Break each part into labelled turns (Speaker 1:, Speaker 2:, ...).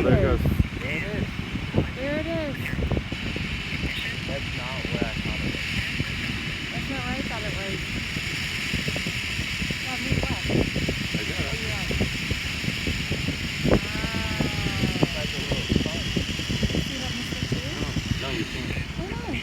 Speaker 1: there it goes.
Speaker 2: There it is.
Speaker 3: There it is.
Speaker 2: That's not where I thought it was.
Speaker 3: That's not where I thought it was. Yeah, move left.
Speaker 1: I got it.
Speaker 3: Oh, yeah.
Speaker 2: Like a little fun.
Speaker 3: See that missing too?
Speaker 1: No, you can't.
Speaker 3: Oh, no.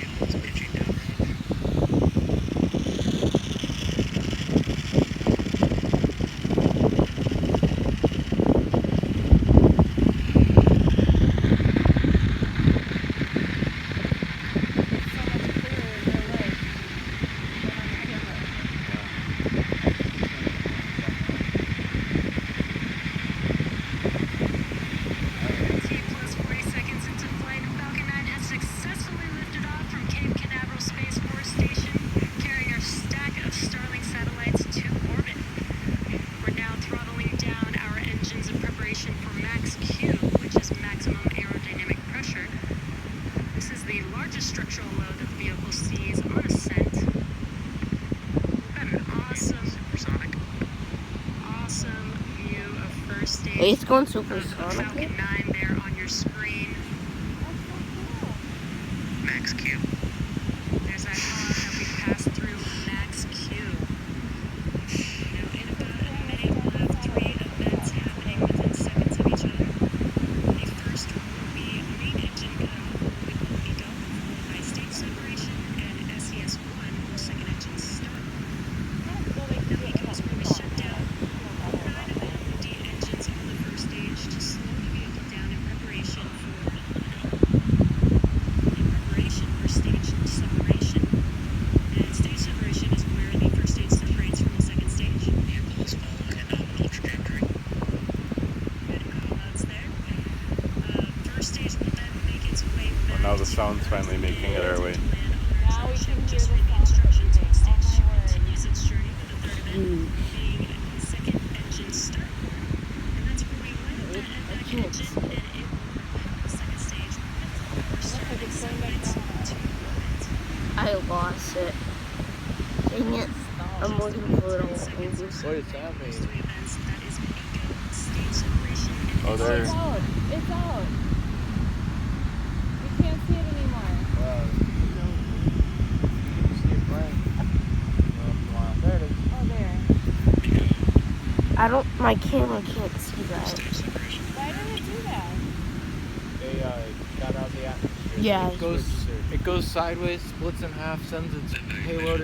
Speaker 4: Structural load that the vehicle sees on ascent. Got an awesome view of first stage.
Speaker 5: Hey, it's going supersonic.
Speaker 4: Falcon 9 there on your screen. Max Q. There's that car that we passed through, Max Q. Now, in about a minute, we'll have 3 events happening within seconds of each other. The first will be main engine cut with Ego, followed by stage separation and SES-1 will second engine start. Now, Ego is going to shut down 9 of the MD engines on the first stage to slow the vehicle down in preparation for stage separation. And stage separation is where the first stage separates from the second stage. Vehicles follow a nominal trajectory. Good callouts there. First stage will then make its way back.
Speaker 1: Well, now the sound's finally making it our way.
Speaker 3: Now we can hear
Speaker 4: Just
Speaker 3: the
Speaker 4: for the
Speaker 3: sound of
Speaker 4: instructions on
Speaker 3: everything,
Speaker 4: stage
Speaker 3: all
Speaker 4: 2
Speaker 3: the
Speaker 4: continues its journey with the third event being the second engine start. And that's where we light up that engine and it will propel the second stage with starting satellites to orbit.
Speaker 5: I lost it. Dang it. I'm looking for it all over.
Speaker 2: What is that mean?
Speaker 4: 3 events, that is Ego, stage separation, and
Speaker 1: Oh, there.
Speaker 3: It's out. It's out. We can't see it anymore.
Speaker 2: You can see it bright. Wow, there it is.
Speaker 3: Oh, there.
Speaker 5: I don't, my camera can't see that.
Speaker 3: Why did it do that?
Speaker 2: They got out of the atmosphere.
Speaker 5: Yeah.
Speaker 2: It goes sideways, splits in half, sends its payload